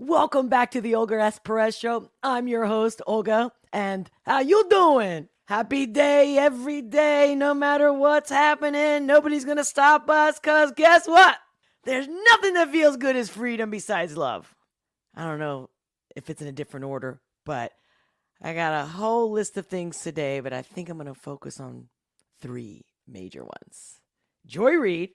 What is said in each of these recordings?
Welcome back to the Olga S. Pérez Show. I'm your host, Olga, and how you doing? Happy day every day, no matter what's happening. Nobody's gonna stop us, cause guess what? There's nothing that feels good as freedom besides love. I don't know if it's in a different order, but I got a whole list of things today, but I think I'm gonna focus on three major ones. Reid,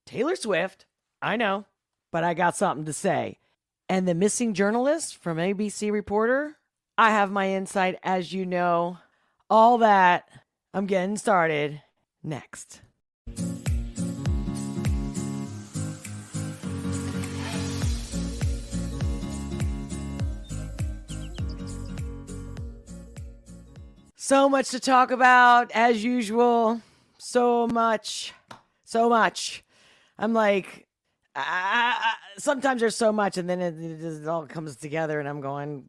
Taylor Swift, I know, but I got something to say. And the missing journalist from ABC Reporter, I have my insight, as you know. All that, I'm getting started next. So much to talk about, as usual. So much. I'm like, sometimes there's so much, and then it all comes together, and I'm going,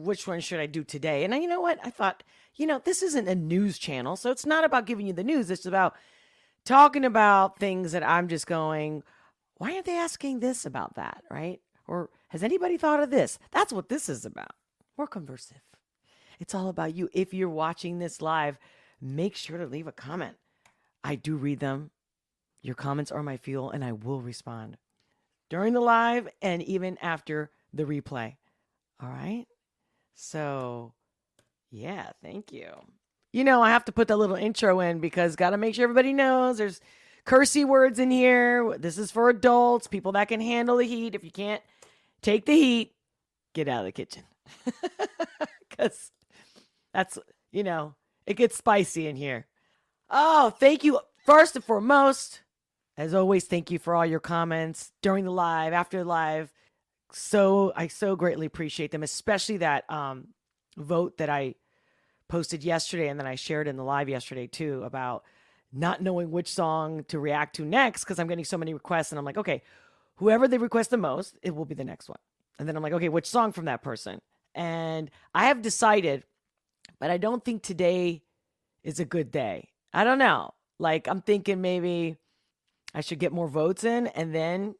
which one should I do today? And you know what? I thought, this isn't a news channel, so it's not about giving you the news. It's about talking about things that I'm just going, why aren't they asking this about that, right? Or has anybody thought of this? That's what this is about. More conversive. It's all about you. If you're watching this live, make sure to leave a comment. I do read them. Your comments are my fuel, and I will respond during the live and even after the replay. All right? So, yeah, thank you. I have to put that little intro in because got to make sure everybody knows there's cursey words in here. This is for adults, people that can handle the heat. If you can't take the heat, get out of the kitchen. Because that's, it gets spicy in here. Oh, thank you. First and foremost, as always, thank you for all your comments during the live, after the live. I so greatly appreciate them, especially that vote that I posted yesterday and then I shared in the live yesterday too about not knowing which song to react to next because I'm getting so many requests and I'm like, okay, whoever they request the most, it will be the next one. And then I'm like, okay, which song from that person? And I have decided, but I don't think today is a good day. I don't know. Like, I'm thinking maybe I should get more votes in, and then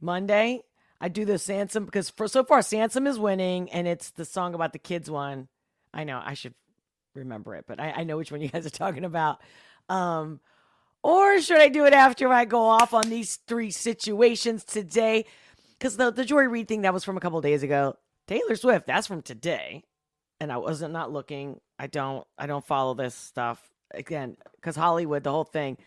Monday I do the Sansom, because so far Sansom is winning, and it's the song about the kids one. I know I should remember it, but I know which one you guys are talking about. Or should I do it after I go off on these three situations today? Because the Joy Reid thing, that was from a couple days ago. Taylor Swift, that's from today, and I wasn't not looking. I don't follow this stuff again because Hollywood, the whole thing.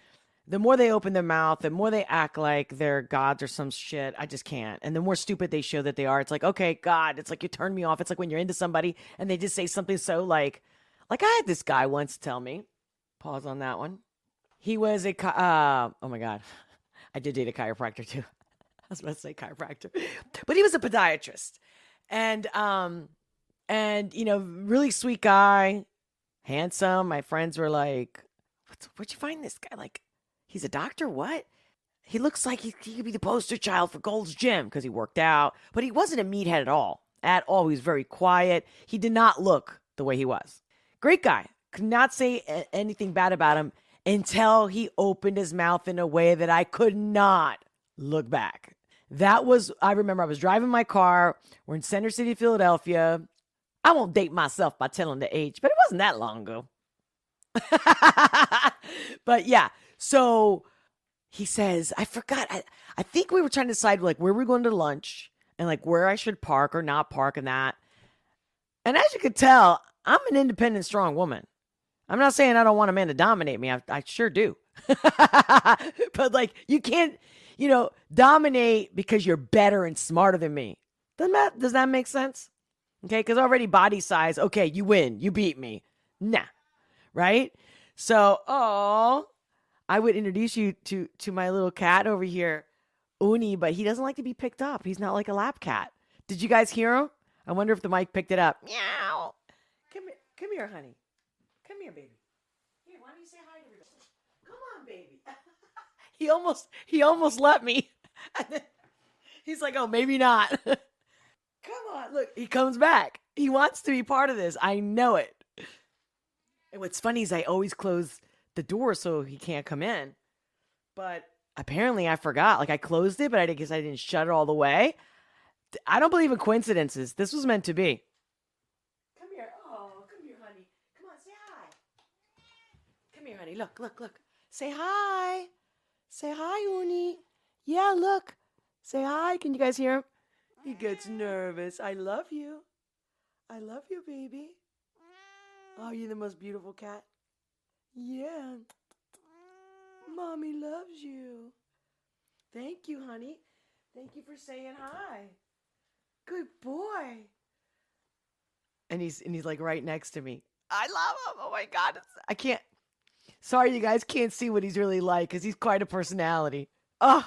The more they open their mouth, the more they act like they're gods or some shit. I just can't. And the more stupid they show that they are, it's like, okay, God, it's like you turn me off. It's like when you're into somebody and they just say something so like I had this guy once tell me, pause on that one. He was oh my God. I did date a chiropractor too. I was about to say chiropractor, but he was a podiatrist and really sweet guy, handsome. My friends were like, where'd you find this guy? Like, he's a doctor? What? He looks like he could be the poster child for Gold's Gym because he worked out. But he wasn't a meathead at all. At all. He was very quiet. He did not look the way he was. Great guy. Could not say anything bad about him until he opened his mouth in a way that I could not look back. I remember I was driving my car. We're in Center City, Philadelphia. I won't date myself by telling the age, but it wasn't that long ago. But yeah. So he says, I forgot. I think we were trying to decide like where we're going to lunch and like where I should park or not park and that. And as you could tell, I'm an independent, strong woman. I'm not saying I don't want a man to dominate me. I sure do. But like you can't, dominate because you're better and smarter than me. Does that make sense? Okay, because already body size, okay, you win. You beat me. Nah. Right? So, I would introduce you to my little cat over here, Uni, but he doesn't like to be picked up. He's not like a lap cat. Did you guys hear him? I wonder if the mic picked it up. Meow. Come here, honey. Come here, baby. Here, why don't you say hi to everybody? Come on, baby. he almost let me. He's like, oh, maybe not. Come on, look, he comes back. He wants to be part of this. I know it. And what's funny is I always close the door so he can't come in. But apparently I forgot. Like I closed it, but I guess I didn't shut it all the way. I don't believe in coincidences. This was meant to be. Come here. Oh, come here, honey. Come on, say hi. Come here, honey. Look, look, look. Say hi. Say hi, Uni. Yeah, look. Say hi. Can you guys hear him? He gets nervous. I love you. I love you, baby. Oh, you're the most beautiful cat. Yeah. Mommy loves you. Thank you, honey. Thank you for saying hi. Good boy. And he's like right next to me. I love him. Oh my God. I can't. Sorry, you guys can't see what he's really like because he's quite a personality. Oh,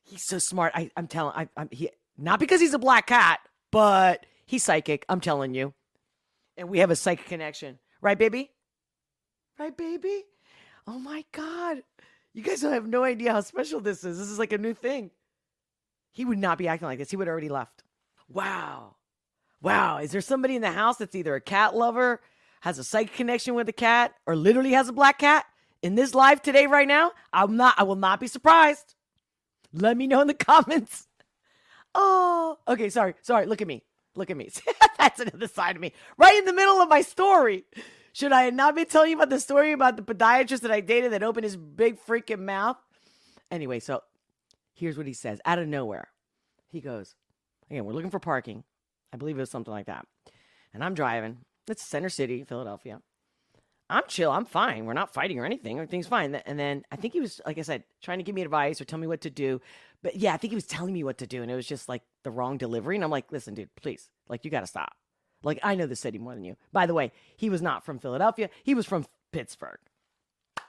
he's so smart. I'm telling. He not because he's a black cat, but he's psychic. I'm telling you. And we have a psychic connection, right, baby? Right, baby? Oh my God. You guys don't have no idea how special this is. This is like a new thing. He would not be acting like this. He would have already left. Wow. Wow. Is there somebody in the house that's either a cat lover, has a psychic connection with a cat, or literally has a black cat in this live today, right now? I will not be surprised. Let me know in the comments. Oh, okay. Sorry. Look at me. That's another side of me. Right in the middle of my story. Should I not be telling you about the story about the podiatrist that I dated that opened his big freaking mouth? Anyway, so here's what he says out of nowhere. He goes, again, we're looking for parking. I believe it was something like that. And I'm driving. It's Center City, Philadelphia. I'm chill. I'm fine. We're not fighting or anything. Everything's fine. And then I think he was, like I said, trying to give me advice or tell me what to do. But yeah, I think he was telling me what to do. And it was just like the wrong delivery. And I'm like, listen, dude, please. Like, you got to stop. Like, I know the city more than you. By the way, he was not from Philadelphia. He was from Pittsburgh. I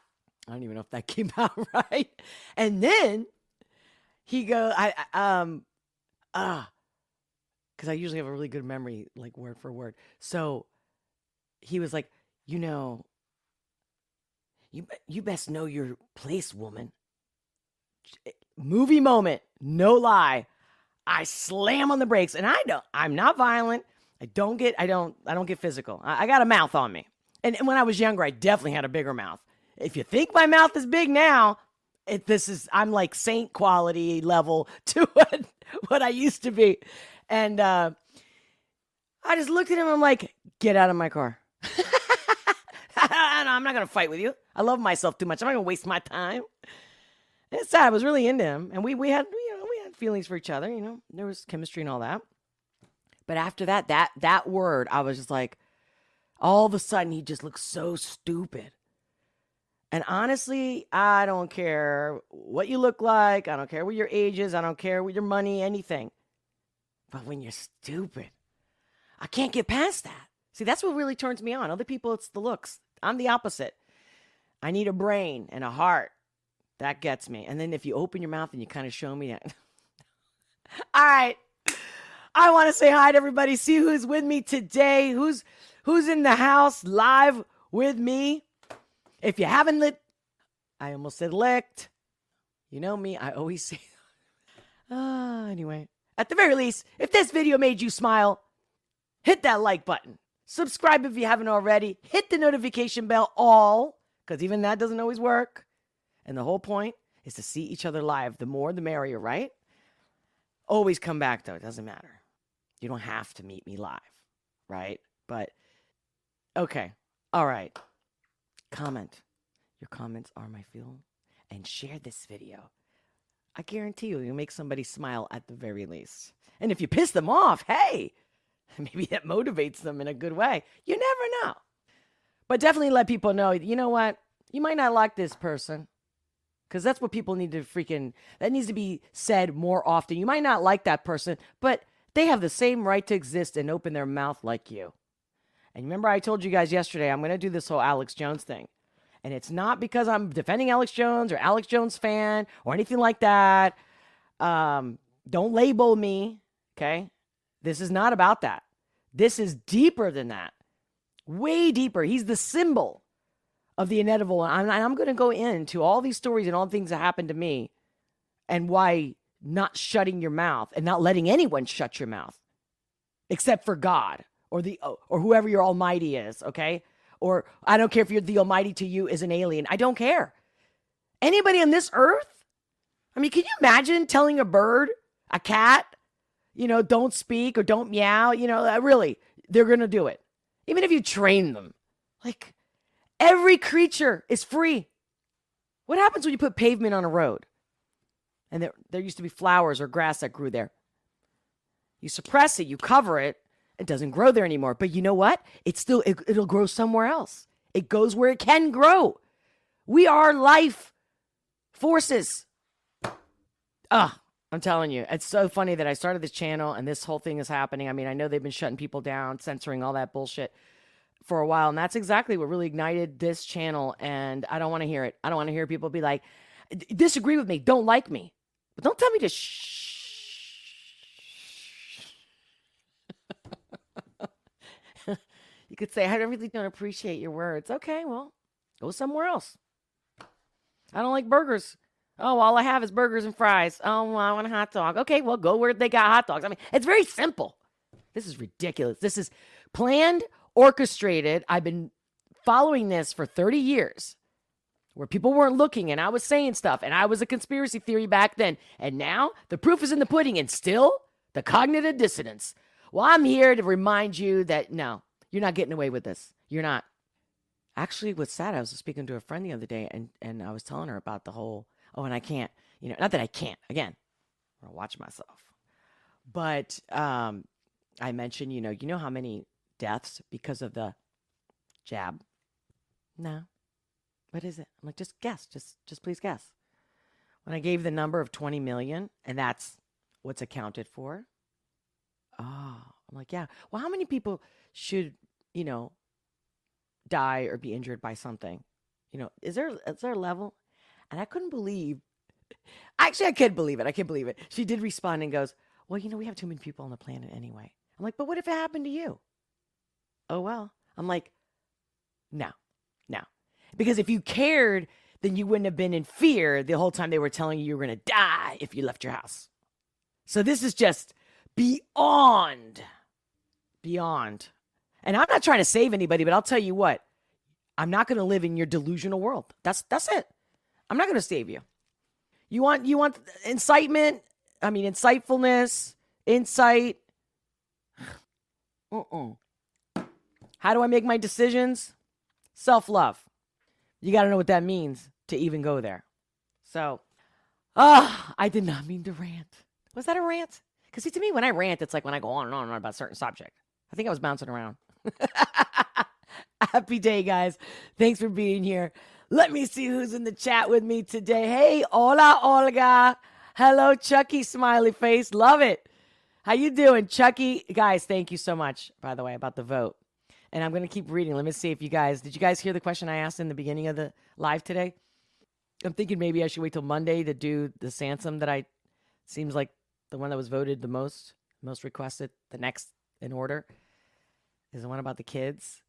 don't even know if that came out right. And then he goes, because I usually have a really good memory, like word for word. So he was like, you best know your place, woman. Movie moment, no lie. I slam on the brakes, and I'm not violent. I don't get physical. I got a mouth on me. And when I was younger, I definitely had a bigger mouth. If you think my mouth is big now, I'm like saint quality level to what I used to be. And I just looked at him. I'm like, get out of my car. I'm not going to fight with you. I love myself too much. I'm not going to waste my time. And it's sad. I was really into him. And we had feelings for each other. There was chemistry and all that. But after that word, I was just like, all of a sudden, he just looked so stupid. And honestly, I don't care what you look like. I don't care what your age is. I don't care what your money, anything. But when you're stupid, I can't get past that. See, that's what really turns me on. Other people, it's the looks. I'm the opposite. I need a brain and a heart. That gets me. And then if you open your mouth and you kind of show me that. All right. I want to say hi to everybody. See who's with me today. Who's in the house live with me. If you haven't I almost said licked. You know me. I always say. Anyway. At the very least, if this video made you smile, hit that like button. Subscribe if you haven't already. Hit the notification bell all, because even that doesn't always work. And the whole point is to see each other live. The more, the merrier, right? Always come back, though. It doesn't matter. You don't have to meet me live, right? But, okay. All right. Comment. Your comments are my fuel. And share this video. I guarantee you'll make somebody smile at the very least. And if you piss them off, hey, maybe that motivates them in a good way. You never know. But definitely let people know, you know what? You might not like this person. Because that's what people need to that needs to be said more often. You might not like that person, but they have the same right to exist and open their mouth like you. And remember I told you guys yesterday, I'm going to do this whole Alex Jones thing. And it's not because I'm defending Alex Jones or Alex Jones fan or anything like that. Don't label me, okay? This is not about that. This is deeper than that. Way deeper. He's the symbol of the inedible. And I'm going to go into all these stories and all the things that happened to me and why not shutting your mouth and not letting anyone shut your mouth except for God or whoever your almighty is, okay? Or I don't care if you're the almighty to you is an alien. I don't care. Anybody on this earth? I mean, can you imagine telling a bird, A cat, don't speak or don't meow, really, they're going to do it. Even if you train them. Like, every creature is free. What happens when you put pavement on a road? And there used to be flowers or grass that grew there. You suppress it, you cover it, it doesn't grow there anymore. But you know what? It'll grow somewhere else. It goes where it can grow. We are life forces. I'm telling you, it's so funny that I started this channel and this whole thing is happening. I mean, I know they've been shutting people down, censoring all that bullshit for a while. And that's exactly what really ignited this channel. And I don't want to hear it. I don't want to hear people be like, disagree with me, don't like me. But don't tell me to shh. You could say, I really don't appreciate your words. Okay, well, go somewhere else. I don't like burgers. Oh, all I have is burgers and fries. Oh, well, I want a hot dog. Okay, well, go where they got hot dogs. I mean, it's very simple. This is ridiculous. This is planned, orchestrated. I've been following this for 30 years where people weren't looking and I was saying stuff and I was a conspiracy theory back then. And now the proof is in the pudding and still the cognitive dissonance. Well, I'm here to remind you that no, you're not getting away with this. You're not. Actually, what's sad, I was speaking to a friend the other day and I was telling her about the whole, and I can't, not that I can't, again, I'm going to watch myself. But I mentioned, you know how many deaths because of the jab? No. What is it? I'm like, just guess. Just please guess. When I gave the number of 20 million, and that's what's accounted for. Oh, I'm like, yeah. Well, how many people should, die or be injured by something? Is there a level? And I couldn't believe. Actually, I can't believe it. I can't believe it. She did respond and goes, well, we have too many people on the planet anyway. I'm like, but what if it happened to you? Oh, well. I'm like, no. Because if you cared, then you wouldn't have been in fear the whole time they were telling you were going to die if you left your house. So this is just beyond. And I'm not trying to save anybody, but I'll tell you what. I'm not going to live in your delusional world. That's it. I'm not going to save you. You want incitement? I mean, insightfulness, insight. How do I make my decisions? Self-love. You got to know what that means to even go there. So, I did not mean to rant. Was that a rant? Because see, to me, when I rant, it's like when I go on and on about a certain subject. I think I was bouncing around. Happy day, guys. Thanks for being here. Let me see who's in the chat with me today. Hey, hola, Olga. Hello, Chucky, smiley face. Love it. How you doing, Chucky? Guys, thank you so much, by the way, about the vote. And I'm going to keep reading. Let me see if did you guys hear the question I asked in the beginning of the live today? I'm thinking maybe I should wait till Monday to do the Sansom seems like the one that was voted the most requested. The next in order is the one about the kids.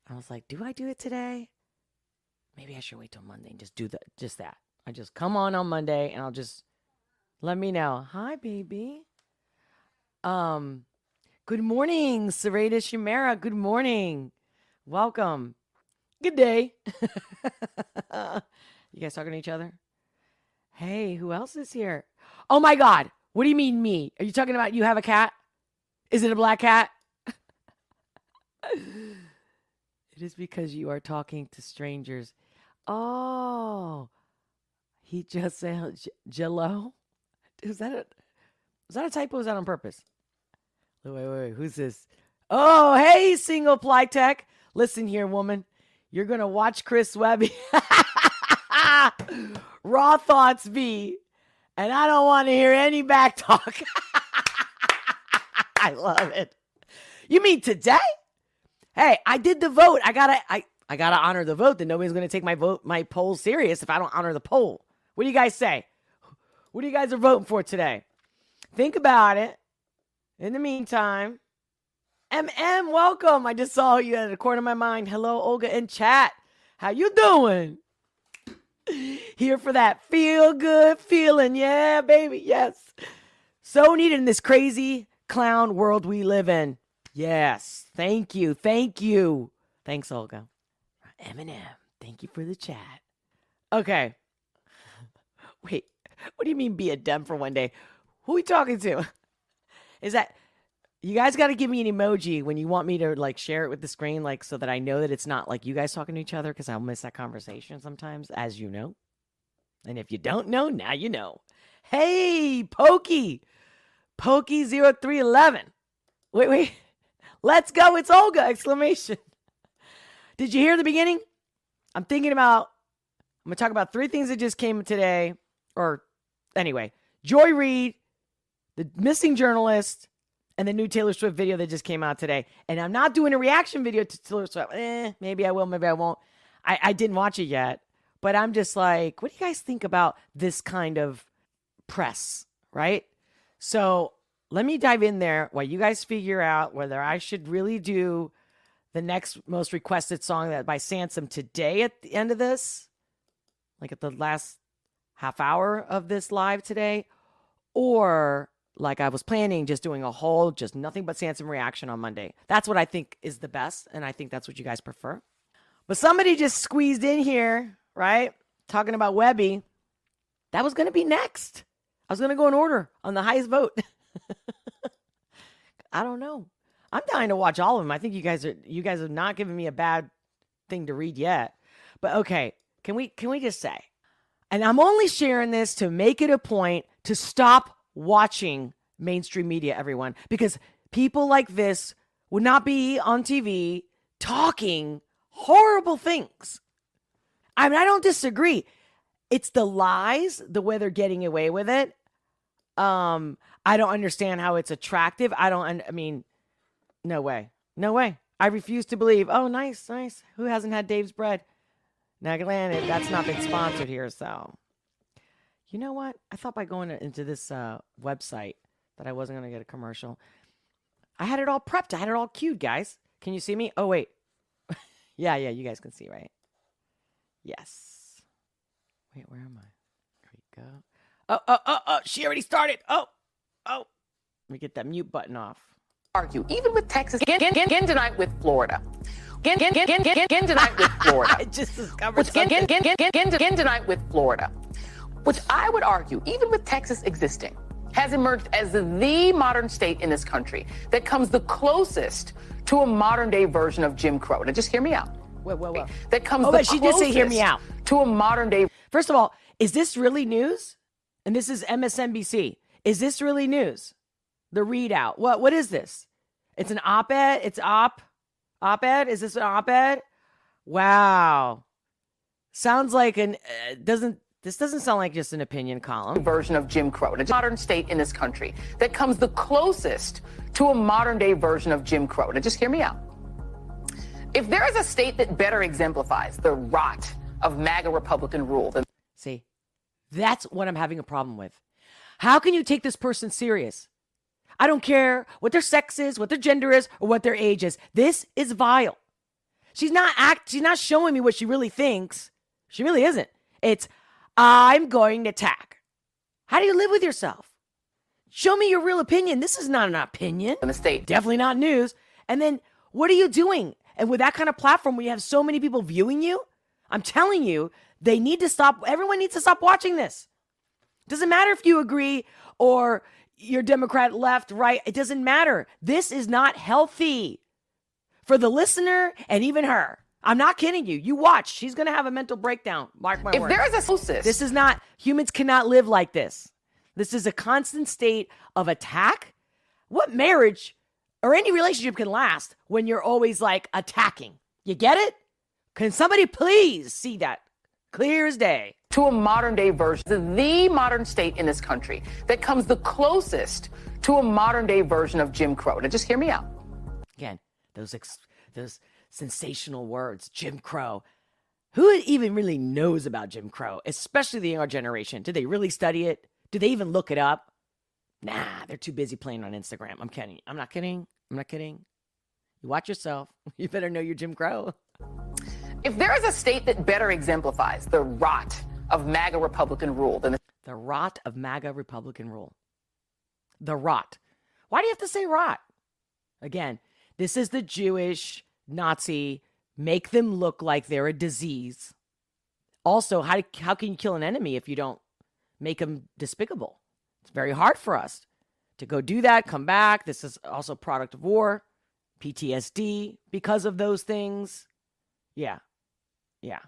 I was like, do I do it today? Maybe I should wait till Monday and just do that. I just come on Monday and I'll just let me know. Hi, baby. Good morning, Sarita Shimera. Good morning. Welcome. Good day. You guys talking to each other? Hey, who else is here? Oh my God. What do you mean me? Are you talking about you have a cat? Is it a black cat? It is because you are talking to strangers. Oh, he just said Jello. Was that a typo? Or was that on purpose? Wait. Who's this? Oh, hey, single ply tech. Listen here, woman. You're going to watch Chris Webby. Raw thoughts be. And I don't want to hear any back talk. I love it. You mean today? Hey, I did the vote. I gotta honor the vote. Then nobody's going to take my poll serious if I don't honor the poll. What do you guys say? What do you guys are voting for today? Think about it. In the meantime, MM, welcome. I just saw you at the corner of my mind. Hello, Olga in chat. How you doing? Here for that feel good feeling. Yeah, baby. Yes. So needed in this crazy clown world we live in. Yes. Thank you. Thanks, Olga. Eminem, thank you for the chat. Okay. Wait, what do you mean be a Dem for one day? Who are we talking to? Is that you guys got to give me an emoji when you want me to like share it with the screen, like so that I know that it's not like you guys talking to each other, because I'll miss that conversation sometimes, as you know. And if you don't know, now you know. Hey, Pokey0311. Wait. Let's go. It's Olga! Exclamation. Did you hear the beginning? I'm going to talk about 3 things that just came today. Or anyway, Joy Reid, the missing journalist, and the new Taylor Swift video that just came out today. And I'm not doing a reaction video to Taylor Swift. Maybe I will, maybe I won't. I didn't watch it yet. But I'm just like, what do you guys think about this kind of press, right? So let me dive in there while you guys figure out whether I should really do the next most requested song that by Sansom today at the end of this, like at the last half hour of this live today, or like I was planning, just doing a whole, just nothing but Sansom reaction on Monday. That's what I think is the best, and I think that's what you guys prefer. But somebody just squeezed in here, right? Talking about Webby. That was going to be next. I was going to go in order on the highest vote. I don't know. I'm dying to watch all of them. I think you guys have not given me a bad thing to read yet. But okay, can we just say, and I'm only sharing this to make it a point to stop watching mainstream media, everyone, because people like this would not be on TV talking horrible things. I mean, I don't disagree. It's the lies, the way they're getting away with it. I don't understand how it's attractive. I mean, no way. No way. I refuse to believe. Oh, nice. Who hasn't had Dave's bread? Now, granted, that's not been sponsored here, so. You know what? I thought by going into this website that I wasn't going to get a commercial. I had it all prepped. I had it all queued, guys. Can you see me? Oh, wait. Yeah, you guys can see, right? Yes. Wait, where am I? There we go. Oh, she already started. Oh. Let me get that mute button off. Argue, even with Texas, again tonight with Florida. Again tonight with Florida. I just discovered again tonight with Florida. Which I would argue, even with Texas existing, has emerged as the modern state in this country that comes the closest to a modern day version of Jim Crow. Now just hear me out. Whoa. That comes but she did say hear me out. To a modern day. First of all, is this really news? And this is MSNBC. Is this really news? The readout. What is this? It's an op-ed? It's op-ed? Is this an op-ed? Wow. Sounds like this doesn't sound like just an opinion column. Version of Jim Crow. A modern state in this country that comes the closest to a modern day version of Jim Crow. Now just hear me out. If there is a state that better exemplifies the rot of MAGA Republican rule than... See, that's what I'm having a problem with. How can you take this person serious? I don't care what their sex is, what their gender is, or what their age is. This is vile. She's not showing me what she really thinks. She really isn't. It's, I'm going to attack. How do you live with yourself? Show me your real opinion. This is not an opinion. In the state. Definitely not news. And then what are you doing? And with that kind of platform where you have so many people viewing you, I'm telling you, they need to stop. Everyone needs to stop watching this. Doesn't matter if you agree or you're Democrat, left, right. It doesn't matter. This is not healthy for the listener and even her. I'm not kidding you. You watch. She's going to have a mental breakdown. Mark my words. If there is a closest. This is not, humans cannot live like this. This is a constant state of attack. What marriage or any relationship can last when you're always like attacking? You get it? Can somebody please see that clear as day? To a modern day version, the modern state in this country that comes the closest to a modern day version of Jim Crow. Now just hear me out. Again, those sensational words, Jim Crow. Who even really knows about Jim Crow, especially the younger generation? Did they really study it? Do they even look it up? Nah, they're too busy playing on Instagram. I'm kidding. I'm not kidding. You watch yourself. You better know your Jim Crow. If there is a state that better exemplifies the rot of MAGA Republican rule than the rot of MAGA Republican rule. The rot. Why do you have to say rot? Again, this is the Jewish Nazi, make them look like they're a disease. Also, how can you kill an enemy if you don't make them despicable? It's very hard for us to go do that, come back. This is also a product of war, PTSD because of those things. Yeah. Yeah.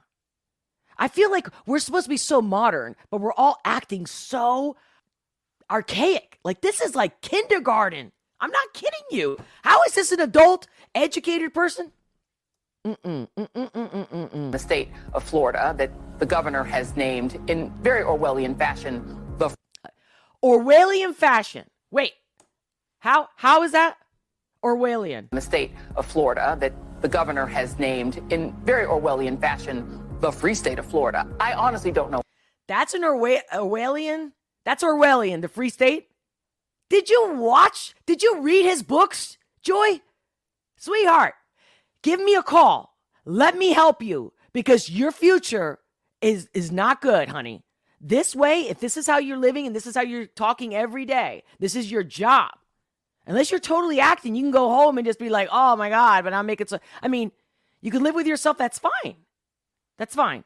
I feel like we're supposed to be so modern, but we're all acting so archaic. Like this is like kindergarten. I'm not kidding you. How is this an adult, educated person? The state of Florida that the governor has named in very Orwellian fashion the Orwellian fashion. Wait, how is that Orwellian? The state of Florida that the governor has named in very Orwellian fashion the free state of Florida. I honestly don't know. That's an Orwellian? That's Orwellian, the free state? Did you read his books, Joy? Sweetheart, give me a call. Let me help you because your future is not good, honey. This way, if this is how you're living and this is how you're talking every day, this is your job. Unless you're totally acting, you can go home and just be like, oh my God, but I'm making so. I mean, you can live with yourself. That's fine. That's fine.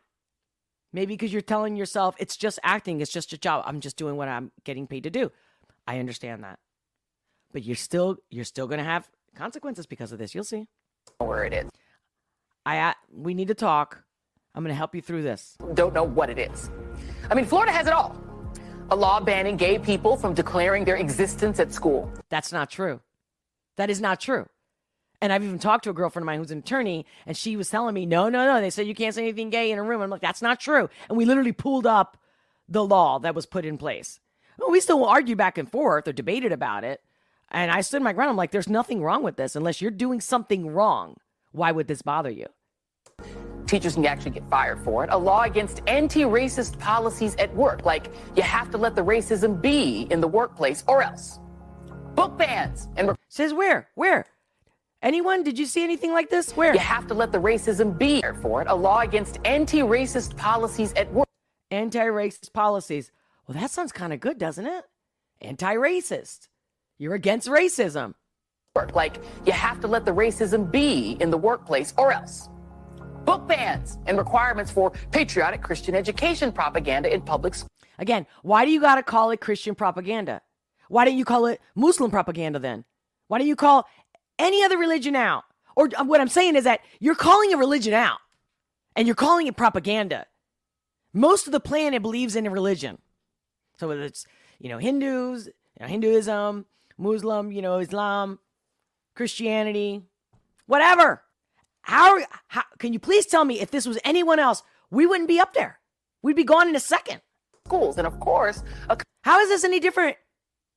Maybe because you're telling yourself it's just acting. It's just a job. I'm just doing what I'm getting paid to do. I understand that. But you're still going to have consequences because of this. You'll see. Where it is. We need to talk. I'm going to help you through this. Don't know what it is. I mean, Florida has it all. A law banning gay people from declaring their existence at school. That's not true. That is not true. And I've even talked to a girlfriend of mine who's an attorney, and she was telling me, no. They said you can't say anything gay in a room. I'm like, that's not true. And we literally pulled up the law that was put in place. Well, we still argue back and forth or debated about it. And I stood my ground. I'm like, there's nothing wrong with this. Unless you're doing something wrong, why would this bother you? Teachers can actually get fired for it. A law against anti-racist policies at work, like you have to let the racism be in the workplace or else. Book bans. And says where? Anyone? Did you see anything like this? Where? You have to let the racism be for it. A law against anti-racist policies at work. Anti-racist policies. Well, that sounds kind of good, doesn't it? Anti-racist. You're against racism. Like you have to let the racism be in the workplace or else. Book bans and requirements for patriotic Christian education propaganda in public schools. Again, why do you got to call it Christian propaganda? Why don't you call it Muslim propaganda then? Why don't you call any other religion out? Or what I'm saying is that you're calling a religion out and you're calling it propaganda. Most of the planet believes in a religion. So whether it's, Hindus, Hinduism, Muslim, Islam, Christianity, whatever. How can you please tell me if this was anyone else, we wouldn't be up there. We'd be gone in a second. Schools. And of course, how is this any different?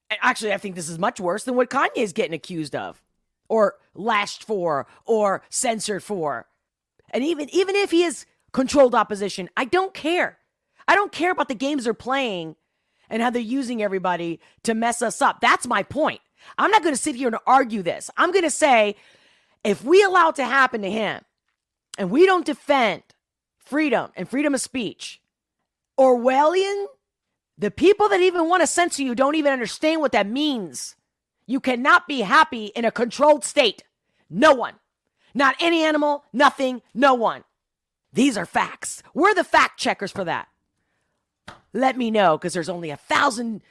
Actually, I think this is much worse than what Kanye is getting accused of or lashed for or censored for. And even if he is controlled opposition, I don't care. I don't care about the games they're playing and how they're using everybody to mess us up. That's my point. I'm not going to sit here and argue this. I'm going to say, if we allow it to happen to him and we don't defend freedom and freedom of speech, Orwellian, the people that even want to censor you don't even understand what that means. You cannot be happy in a controlled state. No one. Not any animal, nothing, no one. These are facts. We're the fact checkers for that. Let me know, because there's only thousands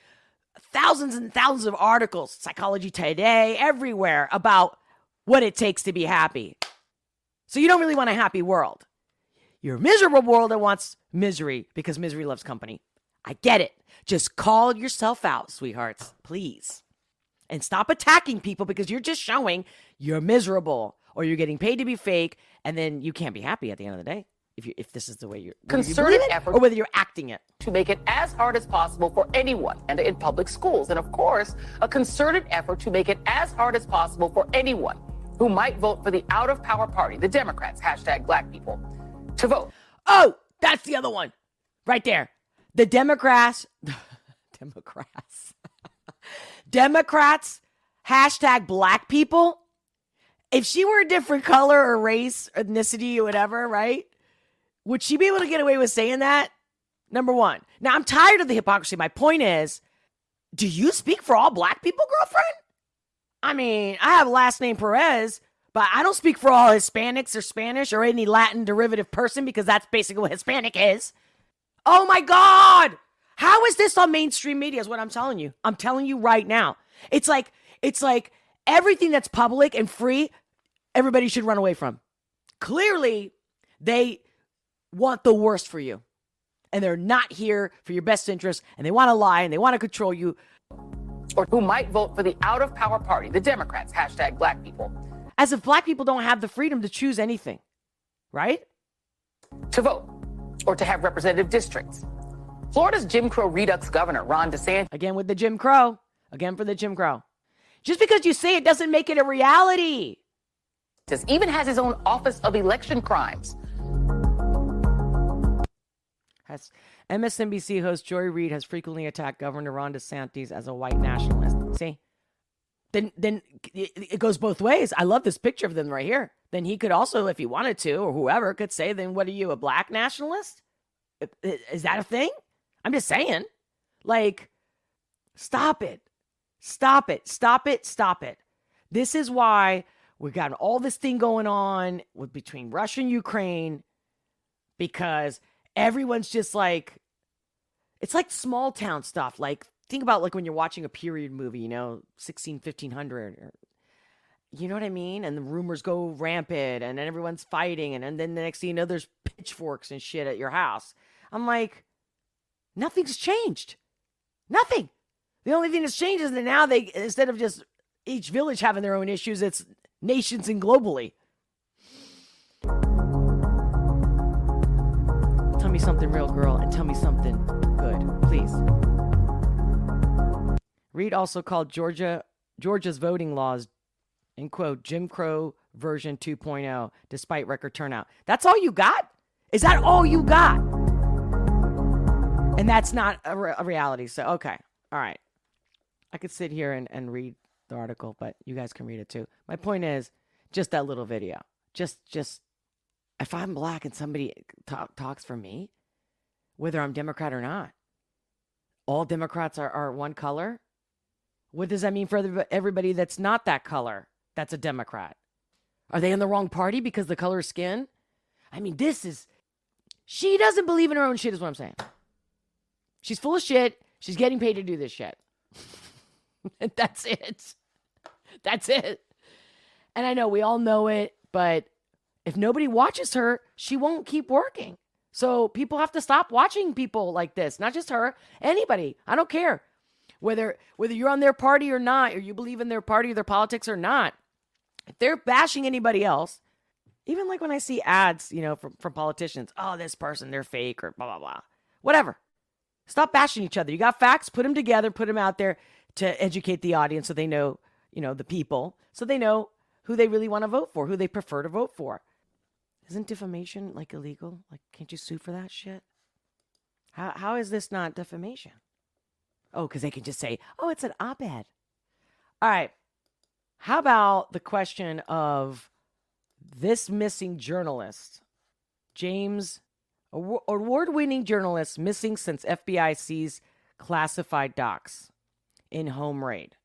and thousands of articles, Psychology Today, everywhere, about what it takes to be happy. So you don't really want a happy world. You're a miserable world that wants misery because misery loves company. I get it. Just call yourself out, sweethearts, please. And stop attacking people because you're just showing you're miserable or you're getting paid to be fake, and then you can't be happy at the end of the day if this is the way you're concerted effort, or whether you're acting it. To make it as hard as possible for anyone and in public schools. And of course, a concerted effort to make it as hard as possible for anyone who might vote for the out-of-power party, the Democrats, #Black people, to vote. Oh, that's the other one. Right there. The Democrats, Democrats, #Black people. If she were a different color or race, ethnicity, or whatever, right? Would she be able to get away with saying that? Number one. Now, I'm tired of the hypocrisy. My point is, do you speak for all black people, girlfriend? I mean, I have last name Pérez, but I don't speak for all Hispanics or Spanish or any Latin derivative person because that's basically what Hispanic is. Oh my God! How is this on mainstream media is what I'm telling you. I'm telling you right now. It's like everything that's public and free, everybody should run away from. Clearly, they want the worst for you. And they're not here for your best interest, and they want to lie, and they want to control you. Or who might vote for the out-of-power party, the Democrats, hashtag black people. As if black people don't have the freedom to choose anything, right? To vote or to have representative districts. Florida's Jim Crow Redux governor, Ron DeSantis. Again with the Jim Crow. Again for the Jim Crow. Just because you say it doesn't make it a reality. Even has his own Office of Election Crimes. MSNBC host Joy Reid has frequently attacked Governor Ron DeSantis as a white nationalist. See? Then it goes both ways. I love this picture of them right here. Then he could also, if he wanted to, or whoever could say, then what are you, a black nationalist? Is that a thing? I'm just saying. Like, stop it. Stop it. Stop it. Stop it. This is why we've got all this thing going on between Russia and Ukraine, because everyone's just like, it's like small town stuff. Like, think about like when you're watching a period movie, 1500, or, you know what I mean? And the rumors go rampant, and then everyone's fighting, and then the next thing you know, there's pitchforks and shit at your house. I'm like, nothing's changed. Nothing. The only thing that's changed is that now they, instead of just each village having their own issues, it's nations and globally. Tell me something real, girl, and tell me something good, please. Reid also called Georgia's voting laws, in quote, Jim Crow version 2.0, despite record turnout. That's all you got? Is that all you got? And that's not a reality. So, okay. All right. I could sit here and read the article, but you guys can read it too. My point is just that little video. Just if I'm black and somebody talks for me, whether I'm Democrat or not, all Democrats are one color. What does that mean for everybody that's not that color, that's a Democrat? Are they in the wrong party because the color of skin? I mean, she doesn't believe in her own shit is what I'm saying. She's full of shit. She's getting paid to do this shit. That's it. That's it. And I know we all know it, but if nobody watches her, she won't keep working. So people have to stop watching people like this. Not just her, anybody. I don't care. Whether you're on their party or not, or you believe in their party or their politics or not, if they're bashing anybody else, even like when I see ads, from politicians, oh, this person, they're fake or blah, blah, blah. Whatever. Stop bashing each other. You got facts, put them together, put them out there to educate the audience so they know, the people, so they know who they really want to vote for, who they prefer to vote for. Isn't defamation like illegal? Like, can't you sue for that shit? How is this not defamation? Oh, because they can just say, oh, it's an op-ed. All right. How about the question of this missing journalist, James, award-winning journalist missing since FBI sees classified docs in home raid.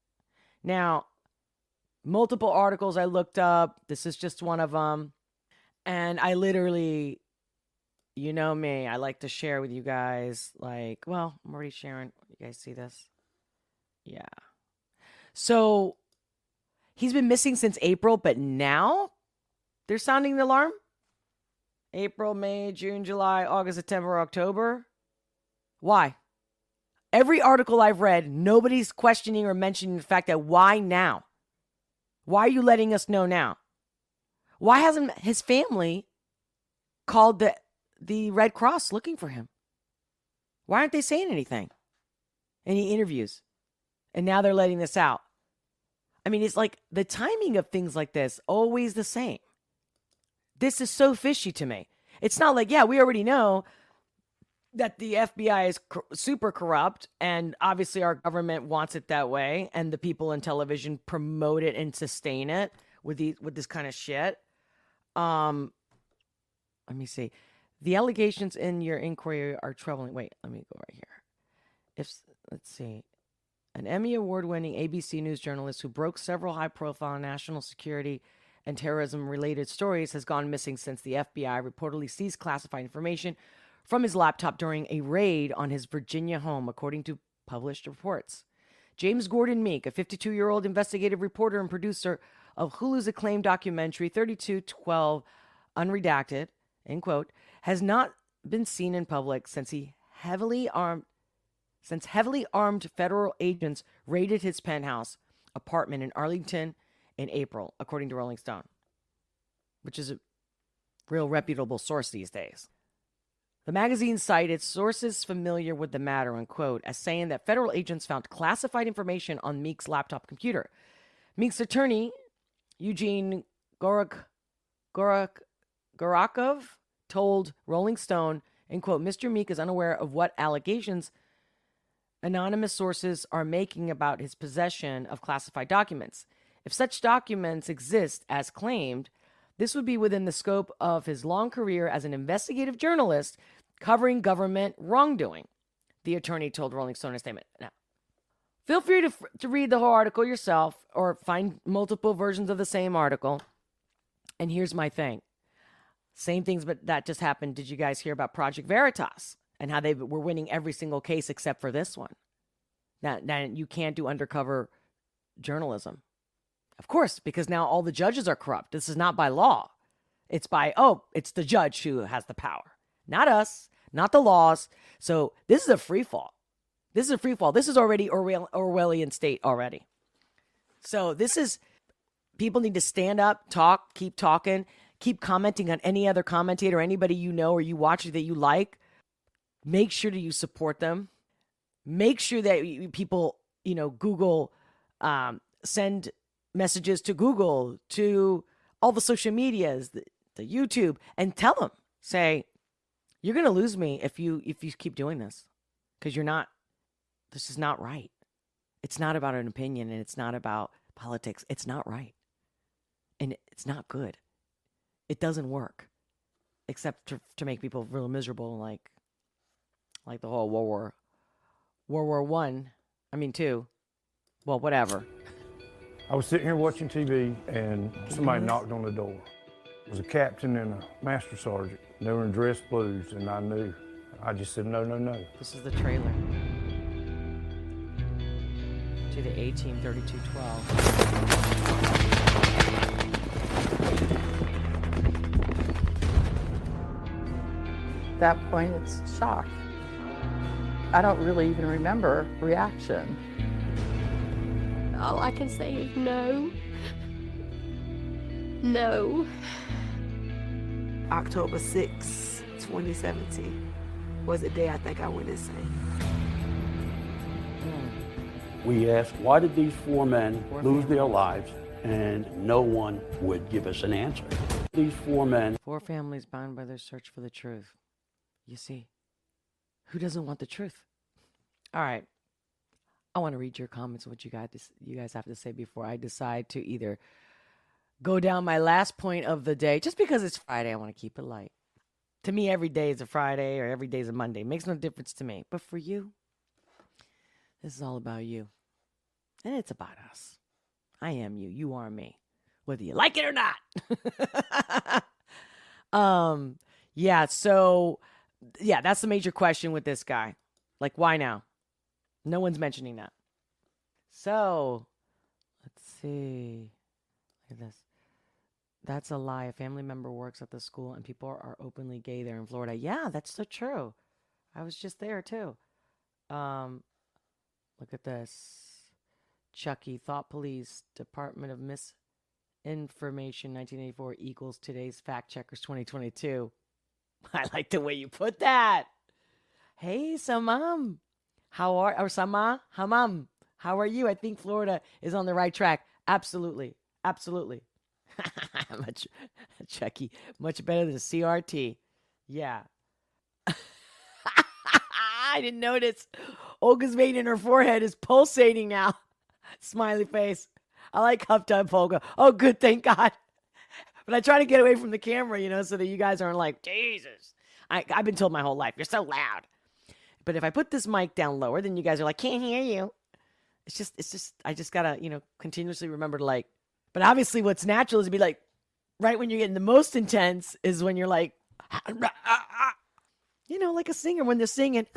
Now, multiple articles I looked up. This is just one of them. And I literally, you know me, I like to share with you guys, I'm already sharing. You guys see this? Yeah. So he's been missing since April, but now they're sounding the alarm. April, May, June, July, August, September, October. Why? Every article I've read, nobody's questioning or mentioning the fact that why now? Why are you letting us know now? Why hasn't his family called the Red Cross looking for him? Why aren't they saying anything? Any interviews? And now they're letting this out. I mean, it's like the timing of things like this, always the same. This is so fishy to me. It's not like, yeah, we already know that the FBI is super corrupt, and obviously our government wants it that way, and the people in television promote it and sustain it with this kind of shit. Let me see. The allegations in your inquiry are troubling. Wait, let me go right here. Let's see. An Emmy Award-winning ABC News journalist who broke several high-profile national security and terrorism-related stories has gone missing since the FBI reportedly seized classified information from his laptop during a raid on his Virginia home, according to published reports. James Gordon Meek, a 52-year-old investigative reporter and producer of Hulu's acclaimed documentary 3212 Unredacted, end quote, has not been seen in public since heavily armed federal agents raided his penthouse apartment in Arlington in April, according to Rolling Stone, which is a real reputable source these days. The magazine cited sources familiar with the matter, unquote, as saying that federal agents found classified information on Meek's laptop computer. Meek's attorney, Eugene Gorakov, told Rolling Stone, and quote, Mr. Meek is unaware of what allegations anonymous sources are making about his possession of classified documents. If such documents exist as claimed, this would be within the scope of his long career as an investigative journalist covering government wrongdoing, the attorney told Rolling Stone in a statement. Now, feel free to read the whole article yourself or find multiple versions of the same article. And here's my thing. Same things, but that just happened. Did you guys hear about Project Veritas and how they were winning every single case except for this one? Now you can't do undercover journalism. Of course, because now all the judges are corrupt. This is not by law. It's it's the judge who has the power. Not us, not the laws. So this is a free fall. This is already Orwellian state already. So people need to stand up, talk, keep talking, keep commenting on any other commentator, anybody you know or you watch that you like. Make sure that you support them. Make sure that people, Google, send messages to Google, to all the social medias, the YouTube, and tell them, say, you're going to lose me if you keep doing this, because this is not right. It's not about an opinion, and it's not about politics. It's not right. And it's not good. It doesn't work, except to make people real miserable, like the whole World War One. I mean, two. Well, whatever. I was sitting here watching TV, and somebody knocked on the door. It was a captain and a master sergeant. They were in dress blues, and I knew. I just said, no, no, no. This is the trailer to the A-Team 3212. At that point, it's shock. I don't really even remember reaction. All I can say is no. No. October 6, 2017 was the day I think I went insane. We asked, why did these four men lose their lives? And no one would give us an answer. These four families bound by their search for the truth. You see, who doesn't want the truth? All right. I want to read your comments, what you guys have to say before I decide to either go down my last point of the day. Just because it's Friday, I want to keep it light. To me, every day is a Friday or every day is a Monday. It makes no difference to me. But for you, this is all about you. And it's about us. I am you. You are me. Whether you like it or not. That's the major question with this guy. Like, why now? No one's mentioning that. So, let's see. Look at this. That's a lie. A family member works at the school and people are openly gay there in Florida. Yeah, that's so true. I was just there too. Look at this. Chucky, Thought Police, Department of Misinformation, 1984 equals today's Fact Checkers 2022. I like the way you put that. Hey, Samam. Sama? Hamam. How are you? I think Florida is on the right track. Absolutely. Absolutely. Chucky, much better than CRT. Yeah. I didn't notice. Olga's vein in her forehead is pulsating now. Smiley face. I like huffed up Olga. Oh, good. Thank God. But I try to get away from the camera, so that you guys aren't like, Jesus. I've been told my whole life, you're so loud. But if I put this mic down lower, then you guys are like, can't hear you. It's just, I just gotta, continuously remember to but obviously what's natural is to be like, right when you're getting the most intense is when you're like, You know, like a singer when they're singing.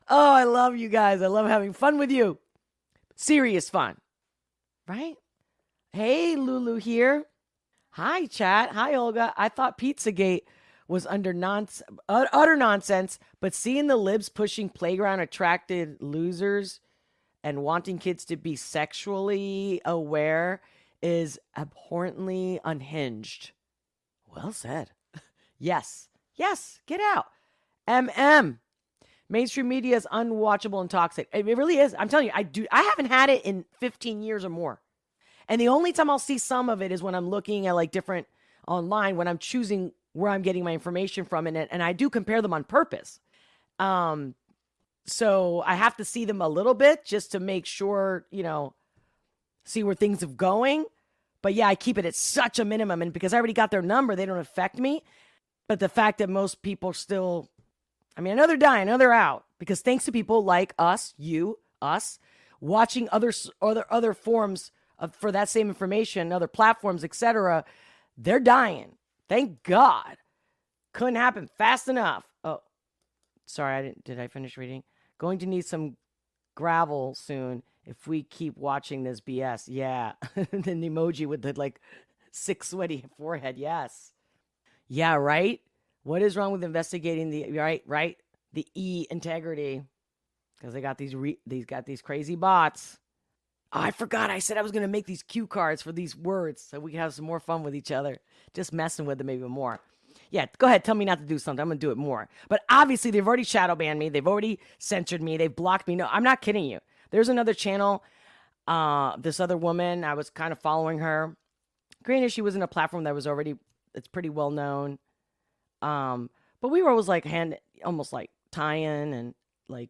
Oh, I love you guys. I love having fun with you. Serious fun. Right? Hey, Lulu here. Hi, chat. Hi, Olga. I thought Pizzagate was utter nonsense, but seeing the libs pushing playground attracted losers and wanting kids to be sexually aware is abhorrently unhinged. Well said. Yes. Yes. Get out. Mainstream media is unwatchable and toxic. It really is. I'm telling you, I haven't had it in 15 years or more. And the only time I'll see some of it is when I'm looking at like different online, when I'm choosing where I'm getting my information from. And I do compare them on purpose. So I have to see them a little bit just to make sure, see where things are going. But yeah, I keep it at such a minimum. And because I already got their number, they don't affect me. But the fact that most people still, I know they're dying, I know they're out. Because thanks to people like us, us, watching other forms for that same information, other platforms, etc., they're dying. Thank God. Couldn't happen fast enough. Oh, sorry, did I finish reading? Going to need some gravel soon if we keep watching this BS. Yeah. Then the emoji with the sick, sweaty forehead. Yes. Yeah, right? What is wrong with investigating the the integrity? Because they got these crazy bots. Oh, I forgot. I said I was going to make these cue cards for these words so we can have some more fun with each other. Just messing with them even more. Yeah, go ahead. Tell me not to do something. I'm going to do it more. But obviously, they've already shadow banned me. They've already censored me. They've blocked me. No, I'm not kidding you. There's another channel. This other woman, I was kind of following her. Granted, she was in a platform that was already, it's pretty well known. But we were always almost like tie-in and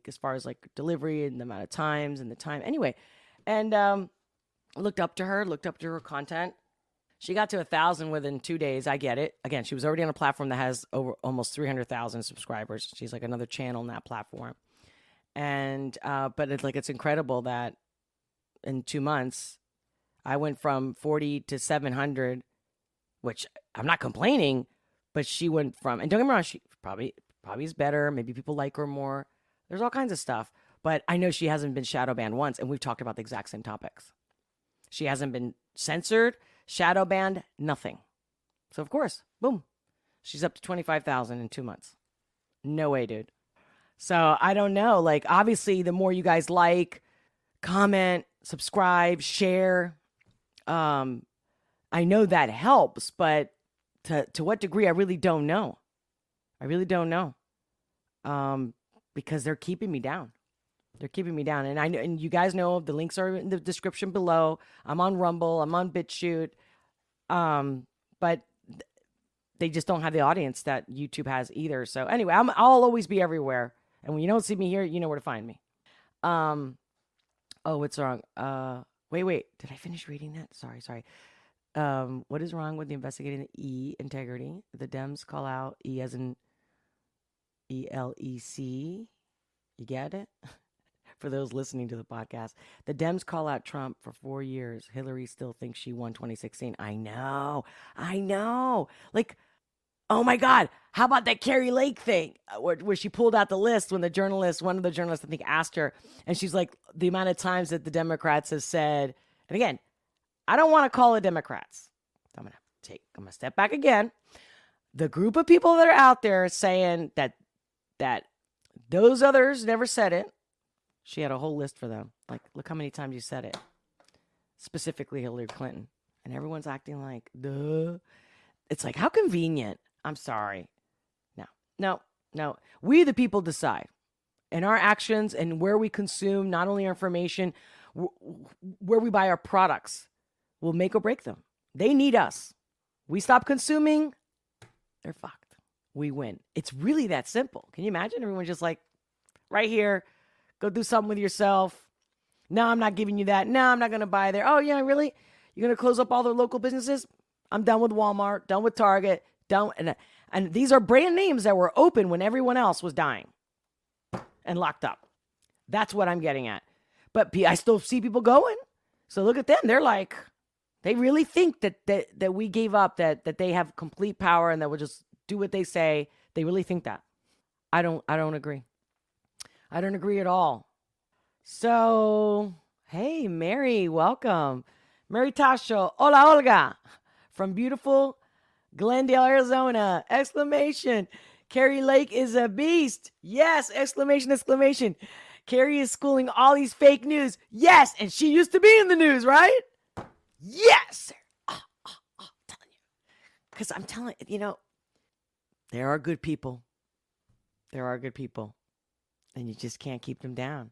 as far as delivery and the amount of times and the time. Anyway. And looked up to her content. She got to 1,000 within 2 days. I get it. Again, she was already on a platform that has over almost 300,000 subscribers. She's like another channel on that platform. And but it's incredible that in 2 months I went from 40 to 700, which I'm not complaining, but she went from, and don't get me wrong, she probably is better. Maybe people like her more. There's all kinds of stuff. But I know she hasn't been shadow banned once, and we've talked about the exact same topics. She hasn't been censored, shadow banned, nothing. So, of course, boom. She's up to 25,000 in 2 months. No way, dude. So, I don't know. Obviously, the more you guys comment, subscribe, share, I know that helps, but to what degree, I really don't know. Because they're keeping me down. They're keeping me down. And I know, and you guys know the links are in the description below. I'm on Rumble. I'm on BitChute. But they just don't have the audience that YouTube has either. So anyway, I'll always be everywhere. And when you don't see me here, you know where to find me. Oh, what's wrong? Wait. Did I finish reading that? Sorry. What is wrong with the investigating the integrity? The Dems call out E as in ELEC. You get it? For those listening to the podcast, the Dems call out Trump for 4 years. Hillary still thinks she won 2016. I know. Oh my God. How about that Carrie Lake thing where she pulled out the list when one of the journalists, I think, asked her, and she's like, the amount of times that the Democrats have said, and again, I don't want to call it Democrats. I'm going to step back again. The group of people that are out there saying that those others never said it. She had a whole list for them. Look how many times you said it. Specifically Hillary Clinton. And everyone's acting like, duh. It's how convenient. I'm sorry. No. We, the people, decide. And our actions and where we consume, not only our information, where we buy our products, will make or break them. They need us. We stop consuming, they're fucked. We win. It's really that simple. Can you imagine? Everyone's just right here. Go do something with yourself. No, I'm not giving you that. No, I'm not going to buy there. Oh, yeah, really? You're going to close up all the local businesses? I'm done with Walmart, done with Target, done. And these are brand names that were open when everyone else was dying and locked up. That's what I'm getting at. But I still see people going. So look at them. They're They really think that we gave up, that they have complete power and that we'll just do what they say. They really think that. I don't agree. I don't agree at all. So, hey, Mary, welcome. Mary Tasho, hola, Olga, from beautiful Glendale, Arizona, exclamation. Carrie Lake is a beast. Yes, exclamation, exclamation. Carrie is schooling all these fake news. Yes, and she used to be in the news, right? Yes. I'm telling you. Because I'm telling you, there are good people. There are good people. And you just can't keep them down.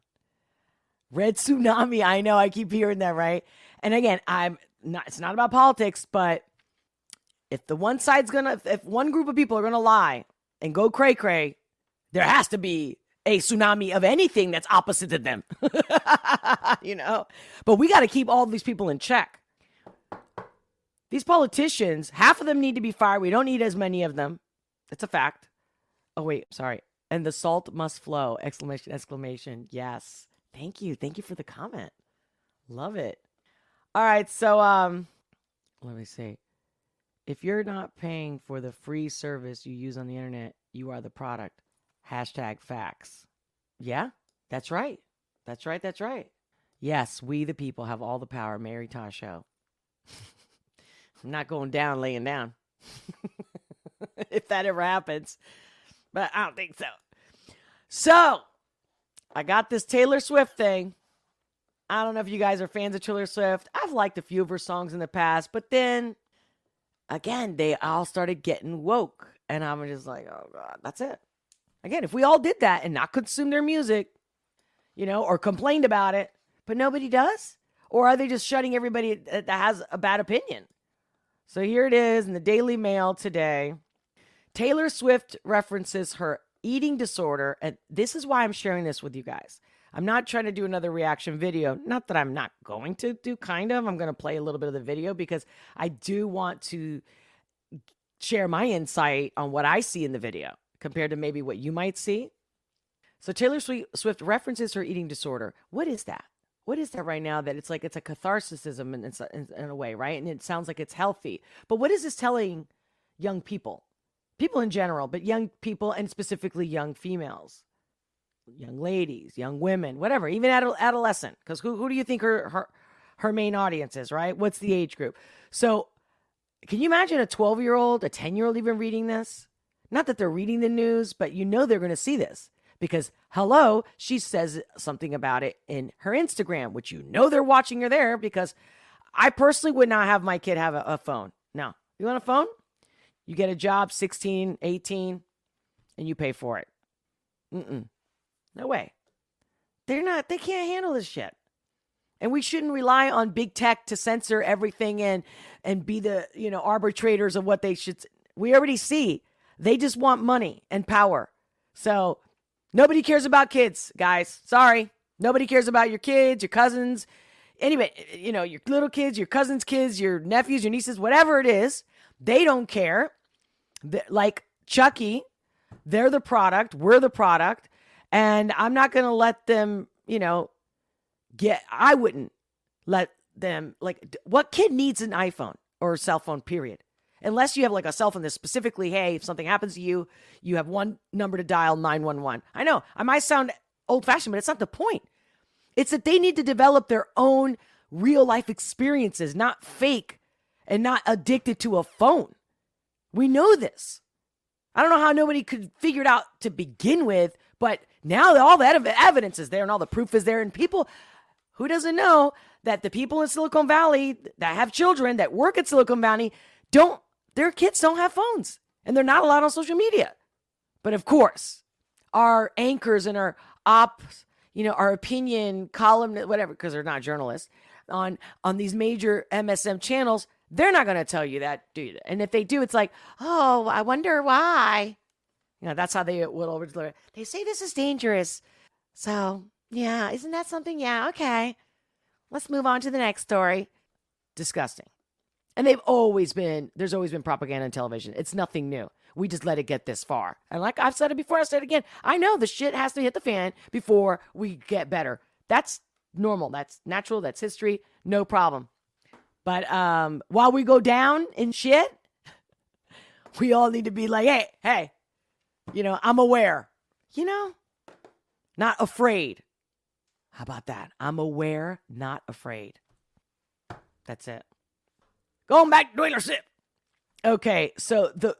Red tsunami. I know. I keep hearing that, right? And again, it's not about politics, but if if one group of people are going to lie and go cray cray, there has to be a tsunami of anything that's opposite to them. But we got to keep all these people in check. These politicians, half of them need to be fired. We don't need as many of them. It's a fact. Oh, wait, sorry. And the salt must flow. Exclamation, exclamation. Yes. Thank you. Thank you for the comment. Love it. All right. So, let me see. If you're not paying for the free service you use on the internet, you are the product. #facts. Yeah, that's right. That's right. That's right. Yes, we the people have all the power. Mary Tasho. I'm not going down, laying down. If that ever happens. But I don't think so. So, I got this Taylor Swift thing. I don't know if you guys are fans of Taylor Swift. I've liked a few of her songs in the past. But then, again, they all started getting woke. And I'm just like, oh, God, that's it. Again, if we all did that and not consume their music, or complained about it, but nobody does? Or are they just shutting everybody that has a bad opinion? So here it is in the Daily Mail today. Taylor Swift references her eating disorder, and this is why I'm sharing this with you guys. I'm not trying to do another reaction video. Not that I'm not going to do, kind of. I'm going to play a little bit of the video because I do want to share my insight on what I see in the video compared to maybe what you might see. So Taylor Swift references her eating disorder. What is that? What is that right now that it's like it's a catharsism in a way, right? And it sounds like it's healthy. But what is this telling young people? People in general, but young people and specifically young females, young ladies, young women, whatever, even adolescent. Because who do you think her main audience is, right? What's the age group? So can you imagine a 12-year-old, a 10-year-old even reading this? Not that they're reading the news, but they're going to see this. Because, hello, she says something about it in her Instagram, which they're watching her there because I personally would not have my kid have a phone. No. You want a phone? You get a job, 16, 18, and you pay for it. No way. They can't handle this shit. And we shouldn't rely on big tech to censor everything and be the, arbitrators of what they should. We already see. They just want money and power. So nobody cares about kids, guys. Sorry. Nobody cares about your kids, your cousins, anyway, your little kids, your cousins' kids, your nephews, your nieces, whatever it is. They don't care. Like Chucky, they're the product. We're the product. And I'm not going to let them, I wouldn't let them, what kid needs an iPhone or a cell phone, period? Unless you have a cell phone that's specifically, hey, if something happens to you, you have one number to dial, 911. I know, I might sound old-fashioned, but it's not the point. It's that they need to develop their own real-life experiences, not fake and not addicted to a phone. We know this. I don't know how nobody could figure it out to begin with, but now all that evidence is there and all the proof is there. And people, who doesn't know that the people in Silicon Valley that have children that work at Silicon Valley their kids don't have phones and they're not allowed on social media. But of course, our anchors and our ops, our opinion column, whatever, because they're not journalists on these major MSM channels, they're not going to tell you that, do you? And if they do, it's like, oh, I wonder why. That's how they will they say this is dangerous. So, yeah, isn't that something? Yeah, okay. Let's move on to the next story. Disgusting. And there's always been propaganda on television. It's nothing new. We just let it get this far. And like I've said it before, I'll say it again. I know the shit has to hit the fan before we get better. That's normal. That's natural. That's history. No problem. But while we go down in shit, we all need to be like, hey, I'm aware, not afraid. How about that? I'm aware, not afraid. That's it. Going back to dealership. Okay, so the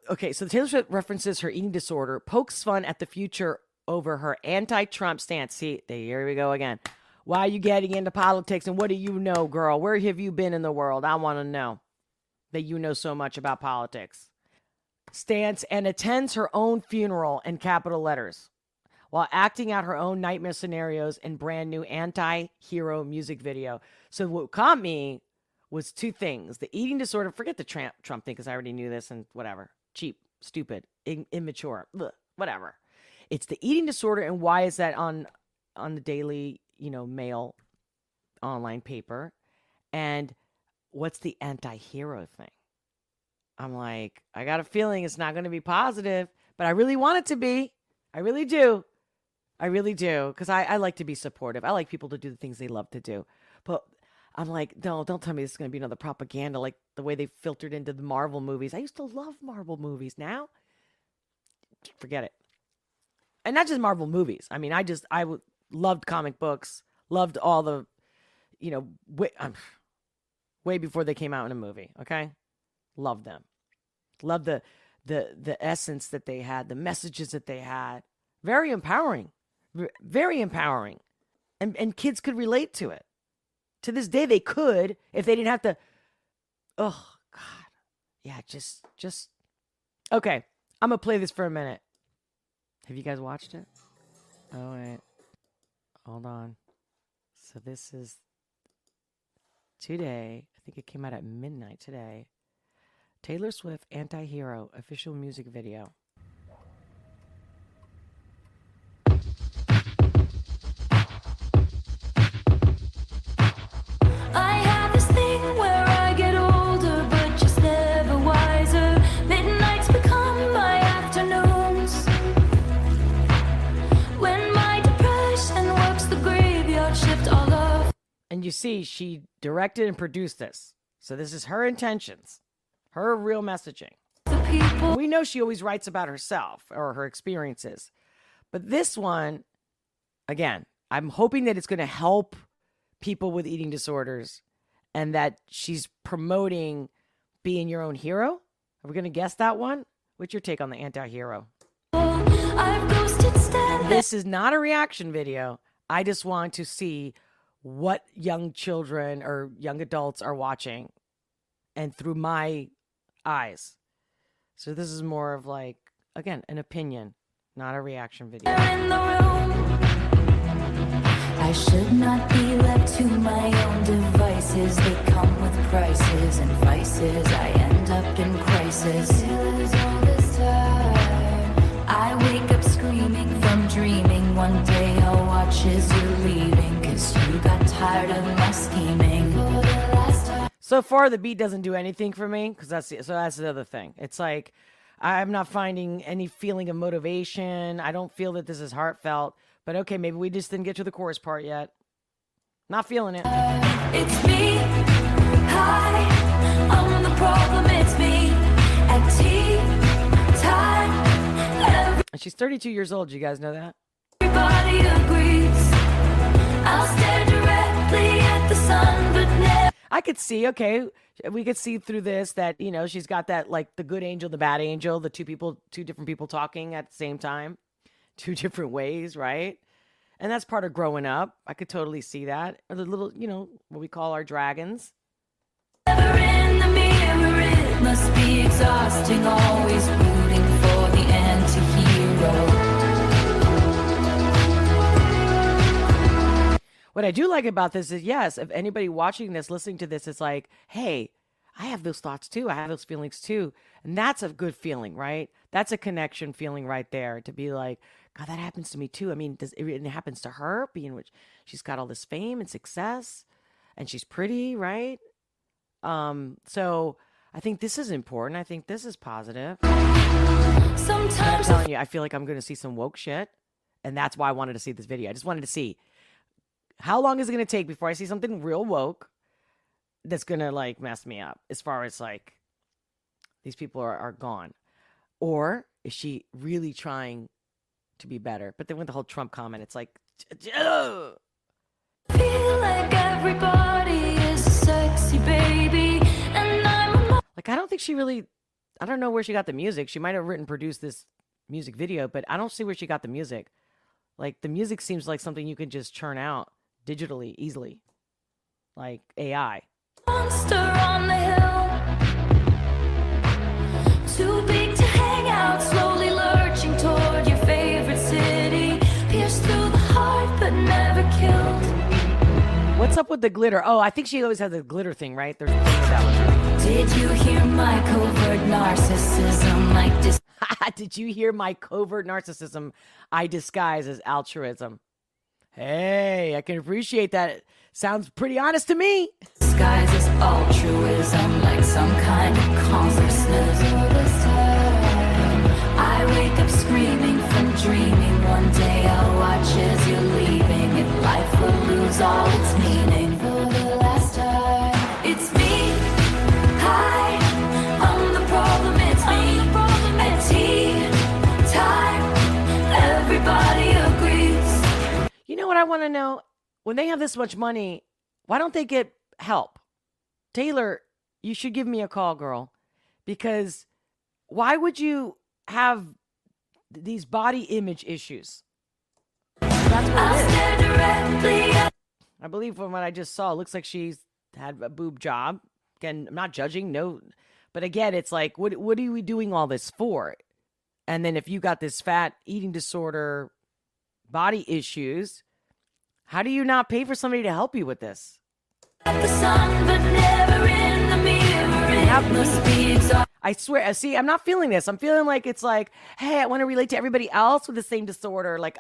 Taylor Swift references her eating disorder, pokes fun at the future over her anti-Trump stance. See, here we go again. Why are you getting into politics, and what do you know, girl? Where have you been in the world? I want to know that you know so much about politics. Stance, and attends her own funeral in capital letters while acting out her own nightmare scenarios in brand new anti-hero music video. So what caught me was two things. The eating disorder, forget the Trump thing because I already knew this and whatever. Cheap, stupid, immature, whatever. It's the eating disorder, and why is that on the Daily, Mail online paper? And what's the anti-hero thing? I'm like, I got a feeling it's not going to be positive, but I really want it to be. I really do. I really do, because I like to be supportive. I like people to do the things they love to do. But I'm like, no, don't tell me this is going to be another propaganda like the way they filtered into the Marvel movies. I used to love Marvel movies. Now, forget it. And not just Marvel movies. I mean, I loved comic books, loved all the, way before they came out in a movie, okay? Loved them. Loved the essence that they had, the messages that they had. Very empowering. Very empowering. And kids could relate to it. To this day, they could if they didn't have to. Oh, God. Yeah, just. Okay, I'm going to play this for a minute. Have you guys watched it? Oh, wait. Hold on. So this is today. I think it came out at midnight today. Taylor Swift Anti-Hero official music video. I have this thing where I get older, but just never wiser. Midnights become my afternoons. When my depression works the graveyard shift all of. And you see, she directed and produced this. So this is her intentions. Her real messaging. We know she always writes about herself or her experiences. But this one, again, I'm hoping that it's going to help people with eating disorders and that she's promoting being your own hero. Are we going to guess that one? What's your take on the anti-hero? This is not a reaction video. I just want to see what young children or young adults are watching and through my eyes. So this is more of like, again, an opinion, not a reaction video. I should not be left to my own devices. They come with prices and vices. I end up in crisis. I wake up screaming from dreaming. One day I'll watch as you're leaving, 'cause you got tired of my scheming. So far, the beat doesn't do anything for me, because that's the other thing. It's like, I'm not finding any feeling of motivation. I don't feel that this is heartfelt. But okay, maybe we just didn't get to the chorus part yet. Not feeling it. It's me. Hi, I'm the problem. It's me. At tea time. And she's 32 years old. You guys know that? Everybody agrees. I'll stare directly at the sun, but never. I could see, okay, we could see through this that, she's got that, like, the good angel, the bad angel, the two different people talking at the same time. Two different ways, right? And that's part of growing up. I could totally see that. Or the little, what we call our dragons. Never in the mirror, it must be exhausting, always rooting for the anti-hero. What I do like about this is, yes, if anybody watching this, listening to this is like, hey, I have those thoughts too. I have those feelings too. And that's a good feeling, right? That's a connection feeling right there, to be like, God, that happens to me too. I mean, it happens to her, being which she's got all this fame and success and she's pretty, right? So I think this is important. I think this is positive. Sometimes I'm telling you, I feel like I'm going to see some woke shit. And that's why I wanted to see this video. I just wanted to see, how long is it going to take before I see something real woke? that's gonna like mess me up as far as like these people are gone. Or is she really trying to be better? But then with the whole Trump comment, it's like, ugh. Feel like everybody is a sexy baby, and I'm Like, I don't think she really, I don't know where she got the music. She might have written, produced this music video, but I don't see where she got the music. Like, the music seems like something you can just churn out digitally, easily. Like AI. monster on the hill. Too big to hang out, slowly lurching toward your favorite city. Pierced through the heart, but never killed. What's up with the glitter? Oh, I think she always had the glitter thing, right? There's a thing with that one. Did you hear my covert narcissism like this? Did you hear my covert narcissism I disguise as altruism? Hey, I can appreciate that. It sounds pretty honest to me. Disguises altruism like some kind of consciousness. I wake up screaming from dreaming. One day I'll watch as you're leaving, and life will lose all its meaning. For the last time, it's me. Hi, I'm the problem. It's me. At tea time, everybody agrees. You know what I want to know? When they have this much money, why don't they get help? Taylor, you should give me a call, girl. Because why would you have these body image issues? That's what it is. I believe from what I just saw, it looks like she's had a boob job. Again, I'm not judging, no. But again, it's like, what are we doing all this for? And then if you got this fat eating disorder, body issues, how do you not pay for somebody to help you with this? The sun, but never in the mirror. It must be exhausting. I swear, see, I'm not feeling this. I'm feeling like it's like, hey, I want to relate to everybody else with the same disorder. Like,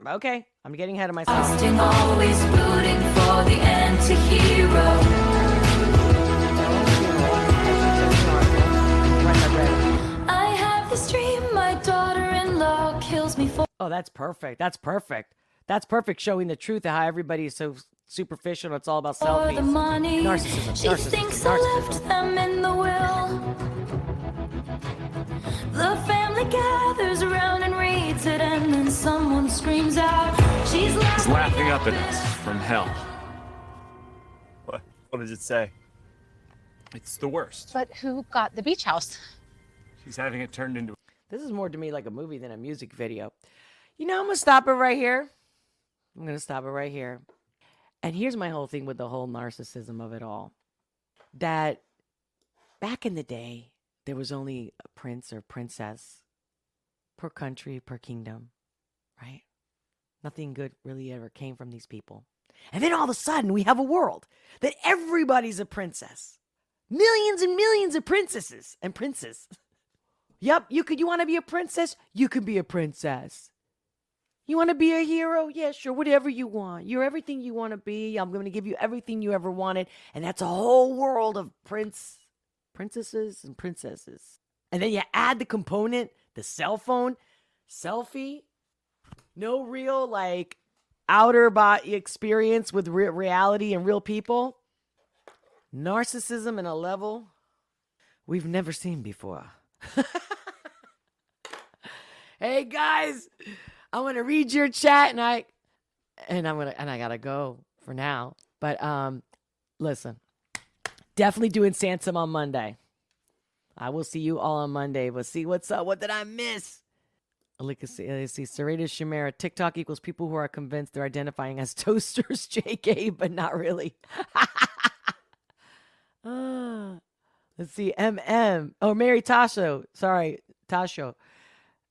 okay, I'm getting ahead of myself. Always rooting for the anti-hero. I have this dream, my daughter-in-law kills me for. Oh, that's perfect. That's perfect. That's perfect, showing the truth of how everybody is so superficial. It's all about For selfies. the money, Narcissism, she narcissism, thinks I narcissism. left them in the will. The family gathers around and reads it, and then someone screams out, she's He's laughing up at it. us from hell. What does it say? It's the worst. But who got the beach house? She's having it turned into. This is more to me like a movie than a music video. You know, I'm going to stop it right here. I'm going to stop it right here. And here's my whole thing with the whole narcissism of it all. That back in the day, there was only a prince or princess per country, per kingdom, right? Nothing good really ever came from these people. And then all of a sudden, we have a world that everybody's a princess. Millions and millions of princesses and princes. Yep, you want to be a princess? You can be a princess. You want to be a hero? Yeah, sure, whatever you want. You're everything you want to be. I'm going to give you everything you ever wanted. And that's a whole world of princesses and princesses. And then you add the component, the cell phone, selfie, no real like outer body experience with reality and real people. Narcissism in a level we've never seen before. Hey guys, I'm gonna read your chat and I gotta go for now. But listen, definitely doing Sansom on Monday. I will see you all on Monday. We'll see what's up. What did I miss? Let's see. Serena Shimera. TikTok equals people who are convinced they're identifying as toasters, JK, but not really. Let's see. MM. Oh, Mary Tasho. Sorry, Tasho.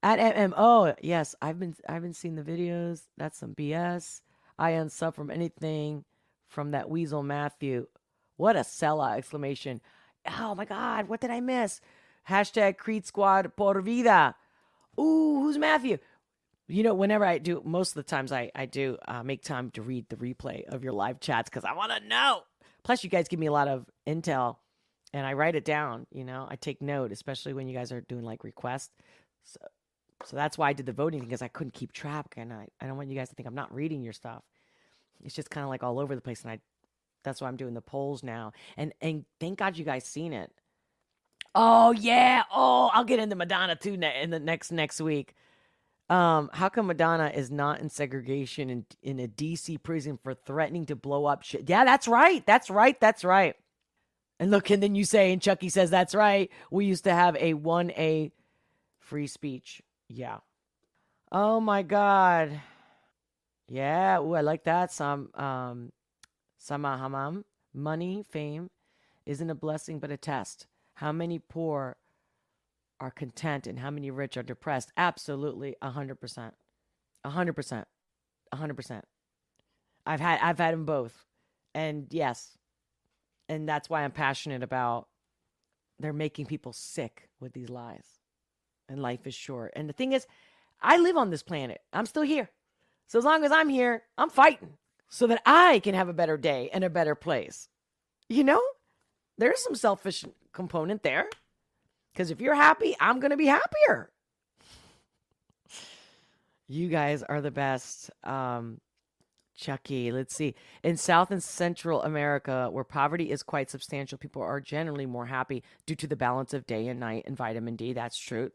At MM. Oh, yes. I've been seeing the videos. That's some BS. I unsub from anything from that weasel Matthew. What a sellout! Exclamation. Oh my God, what did I miss? Hashtag Creed Squad por vida. Ooh, who's Matthew? You know, whenever I do, most of the times I do make time to read the replay of your live chats because I want to know. Plus, you guys give me a lot of intel and I write it down. You know, I take note, especially when you guys are doing like requests. So that's why I did the voting because I couldn't keep track and I don't want you guys to think I'm not reading your stuff. It's just kind of like all over the place and That's why I'm doing the polls now. And thank God you guys seen it. Oh, yeah. Oh, I'll get into Madonna too in the next week. How come Madonna is not in segregation in a DC prison for threatening to blow up shit? Yeah, that's right. That's right. And look, and then you say, and Chucky says, that's right. We used to have a 1A free speech. Yeah. Oh my God. Yeah. Ooh, I like that. Samahamam. Money, fame isn't a blessing, but a test. How many poor are content and how many rich are depressed? Absolutely. 100%. 100%. 100%. I've had them both. And yes. And that's why I'm passionate about they're making people sick with these lies. And life is short. And the thing is, I live on this planet. I'm still here. So as long as I'm here, I'm fighting so that I can have a better day and a better place. You know, there's some selfish component there. Because if you're happy, I'm going to be happier. You guys are the best. Chucky, let's see. In South and Central America, where poverty is quite substantial, people are generally more happy due to the balance of day and night and vitamin D. That's true.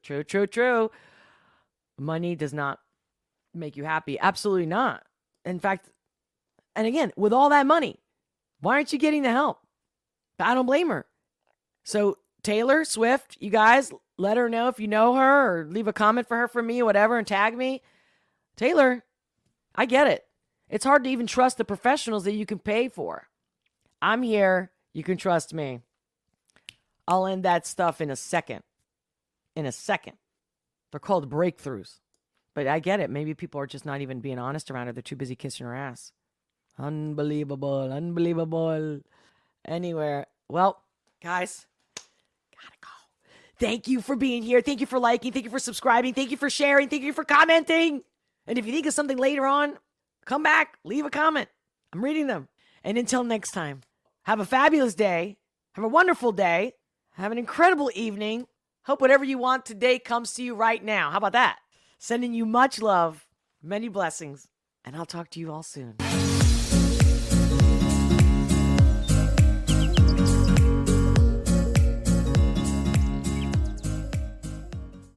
Money does not make you happy. Absolutely not. In fact, and again, with all that money, why aren't you getting the help? I don't blame her. So Taylor Swift, you guys, let her know if you know her or leave a comment for her from me or whatever and tag me. Taylor, I get it. It's hard to even trust the professionals that you can pay for. I'm here. You can trust me. I'll end that stuff in a second. They're called breakthroughs. But I get it. Maybe people are just not even being honest around her. They're too busy kissing her ass. Unbelievable. Anyway, well, guys, gotta go. Thank you for being here. Thank you for liking. Thank you for subscribing. Thank you for sharing. Thank you for commenting. And if you think of something later on, come back, leave a comment. I'm reading them. And until next time, have a fabulous day. Have a wonderful day. Have an incredible evening. Hope whatever you want today comes to you right now. How about that? Sending you much love, many blessings, and I'll talk to you all soon.